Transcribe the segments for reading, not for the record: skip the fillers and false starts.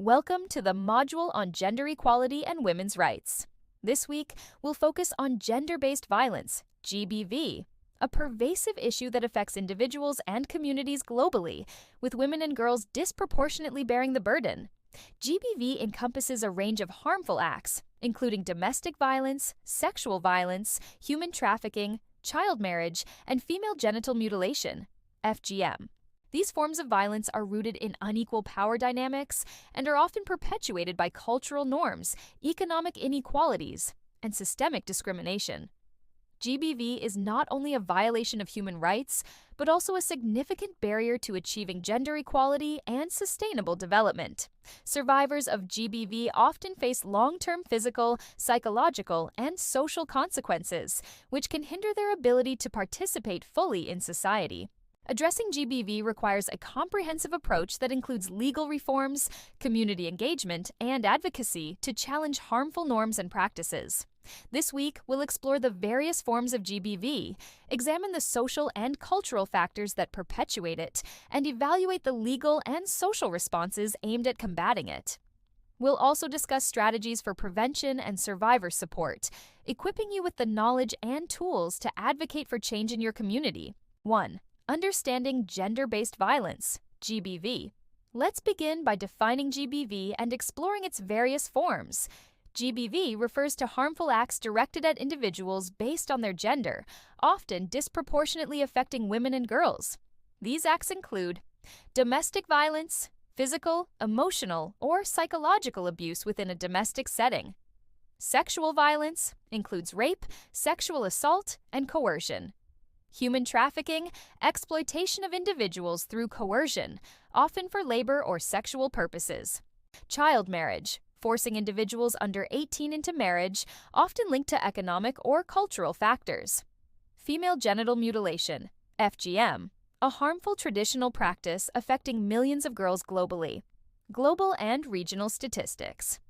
Welcome to the module on gender equality and women's rights. This week, we'll focus on gender-based violence, GBV, a pervasive issue that affects individuals and communities globally, with women and girls disproportionately bearing the burden. GBV encompasses a range of harmful acts, including domestic violence, sexual violence, human trafficking, child marriage, and female genital mutilation, FGM. These forms of violence are rooted in unequal power dynamics and are often perpetuated by cultural norms, economic inequalities, and systemic discrimination. GBV is not only a violation of human rights, but also a significant barrier to achieving gender equality and sustainable development. Survivors of GBV often face long-term physical, psychological, and social consequences, which can hinder their ability to participate fully in society. Addressing GBV requires a comprehensive approach that includes legal reforms, community engagement, and advocacy to challenge harmful norms and practices. This week, we'll explore the various forms of GBV, examine the social and cultural factors that perpetuate it, and evaluate the legal and social responses aimed at combating it. We'll also discuss strategies for prevention and survivor support, equipping you with the knowledge and tools to advocate for change in your community. 1. Understanding gender-based violence, GBV. Let's begin by defining GBV and exploring its various forms. GBV refers to harmful acts directed at individuals based on their gender, often disproportionately affecting women and girls. These acts include domestic violence, physical, emotional, or psychological abuse within a domestic setting. Sexual violence includes rape, sexual assault, and coercion. Human trafficking, exploitation of individuals through coercion, often for labor or sexual purposes. Child marriage, forcing individuals under 18 into marriage, often linked to economic or cultural factors. Female genital mutilation, FGM, a harmful traditional practice affecting millions of girls globally. Global and regional statistics.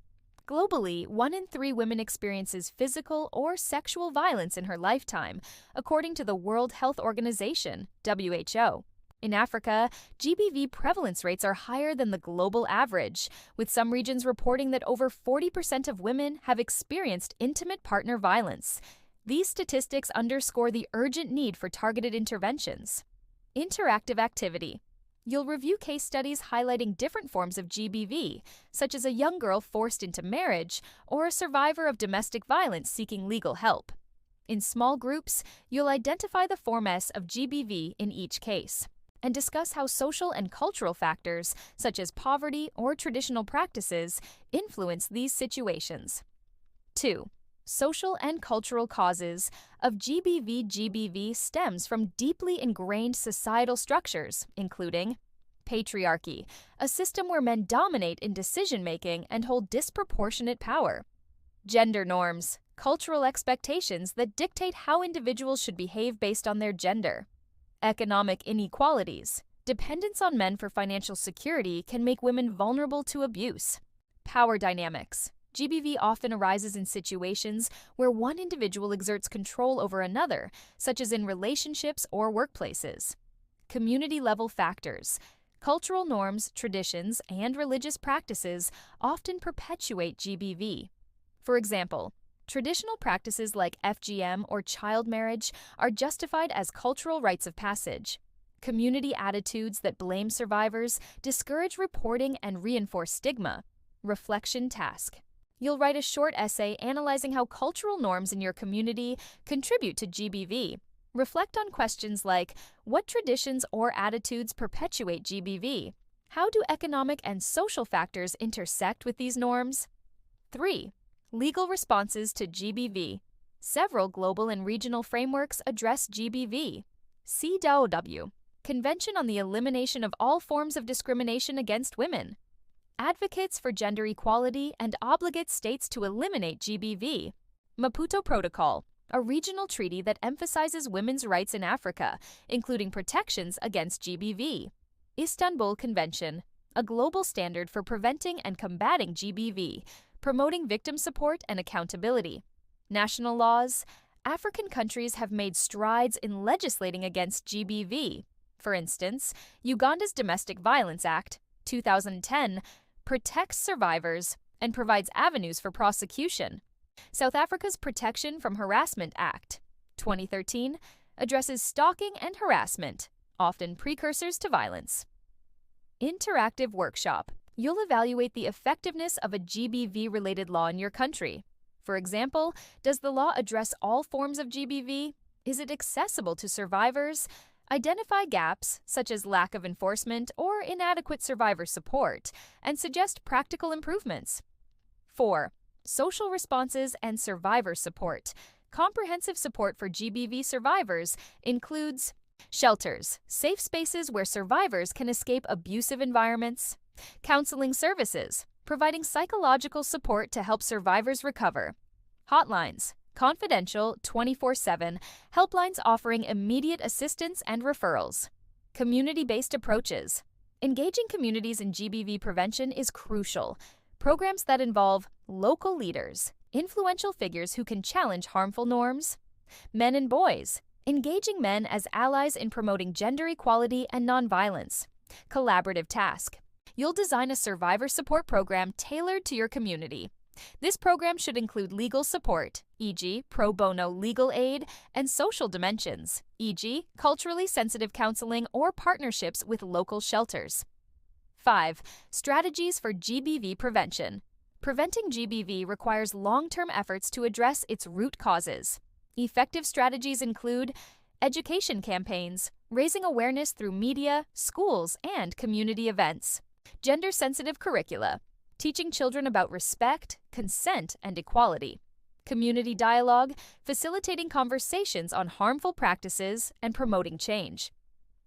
Globally, 1 in 3 women experiences physical or sexual violence in her lifetime, according to the World Health Organization, WHO. In Africa, GBV prevalence rates are higher than the global average, with some regions reporting that over 40% of women have experienced intimate partner violence. These statistics underscore the urgent need for targeted interventions. Interactive activity. You'll review case studies highlighting different forms of GBV, such as a young girl forced into marriage or a survivor of domestic violence seeking legal help. In small groups, you'll identify the forms of GBV in each case and discuss how social and cultural factors, such as poverty or traditional practices, influence these situations. 2. Social and cultural causes of GBV. GBV stems from deeply ingrained societal structures, including patriarchy, a system where men dominate in decision-making and hold disproportionate power. Gender norms, cultural expectations that dictate how individuals should behave based on their gender. Economic inequalities, dependence on men for financial security can make women vulnerable to abuse. Power dynamics. GBV often arises in situations where one individual exerts control over another, such as in relationships or workplaces. Community-level factors. Cultural norms, traditions, and religious practices often perpetuate GBV. For example, traditional practices like FGM or child marriage are justified as cultural rites of passage. Community attitudes that blame survivors discourage reporting and reinforce stigma. Reflection task. You'll write a short essay analyzing how cultural norms in your community contribute to GBV. Reflect on questions like, what traditions or attitudes perpetuate GBV? How do economic and social factors intersect with these norms? 3. Legal responses to GBV. Several global and regional frameworks address GBV. CEDAW, Convention on the Elimination of All Forms of Discrimination Against Women. Advocates for gender equality and obligates states to eliminate GBV. Maputo Protocol, a regional treaty that emphasizes women's rights in Africa, including protections against GBV. Istanbul Convention, a global standard for preventing and combating GBV, promoting victim support and accountability. National laws. African countries have made strides in legislating against GBV. For instance, Uganda's Domestic Violence Act, 2010, protects survivors, and provides avenues for prosecution. South Africa's Protection from Harassment Act, 2013, addresses stalking and harassment, often precursors to violence. Interactive workshop. You'll evaluate the effectiveness of a GBV-related law in your country. For example, does the law address all forms of GBV? Is it accessible to survivors? Identify gaps, such as lack of enforcement or inadequate survivor support, and suggest practical improvements. 4. Social responses and survivor support. Comprehensive support for GBV survivors includes shelters, safe spaces where survivors can escape abusive environments; counseling services, providing psychological support to help survivors recover; hotlines, confidential 24/7 helplines offering immediate assistance and referrals; community-based approaches. Engaging communities in GBV prevention is crucial. Programs that involve local leaders, influential figures who can challenge harmful norms; men and boys, engaging men as allies in promoting gender equality and nonviolence; collaborative task. You'll design a survivor support program tailored to your community. This program should include legal support, e.g., pro bono legal aid, and social dimensions, e.g., culturally sensitive counseling or partnerships with local shelters. 5. Strategies for GBV prevention. Preventing GBV requires long-term efforts to address its root causes. Effective strategies include education campaigns, raising awareness through media, schools, and community events; gender-sensitive curricula, teaching children about respect, consent, and equality; community dialogue, facilitating conversations on harmful practices and promoting change.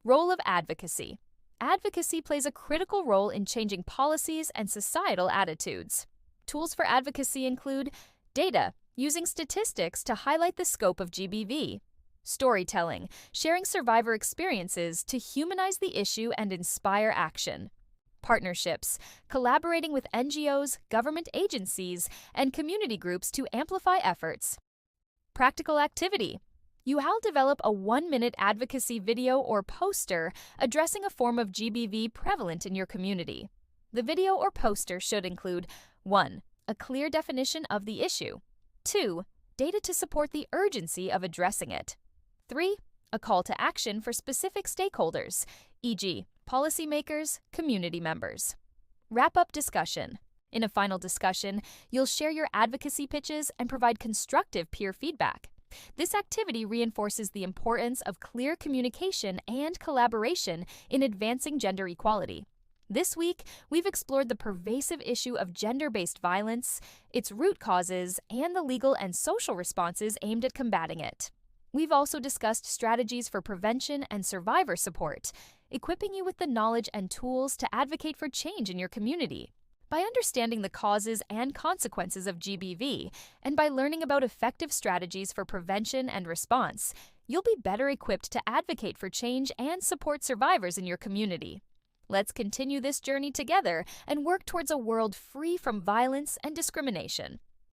Role of advocacy. Advocacy plays a critical role in changing policies and societal attitudes. Tools for advocacy include data, using statistics to highlight the scope of GBV; storytelling, sharing survivor experiences to humanize the issue and inspire action; partnerships, collaborating with NGOs, government agencies, and community groups to amplify efforts. Practical activity. You'll develop a 1-minute advocacy video or poster addressing a form of GBV prevalent in your community. The video or poster should include 1. A clear definition of the issue; 2. Data to support the urgency of addressing it; 3. A call to action for specific stakeholders, e.g., policymakers, community members. Wrap-up discussion. In a final discussion, you'll share your advocacy pitches and provide constructive peer feedback. This activity reinforces the importance of clear communication and collaboration in advancing gender equality. This week, we've explored the pervasive issue of gender-based violence, its root causes, and the legal and social responses aimed at combating it. We've also discussed strategies for prevention and survivor support, equipping you with the knowledge and tools to advocate for change in your community. By understanding the causes and consequences of GBV, and by learning about effective strategies for prevention and response, you'll be better equipped to advocate for change and support survivors in your community. Let's continue this journey together and work towards a world free from violence and discrimination.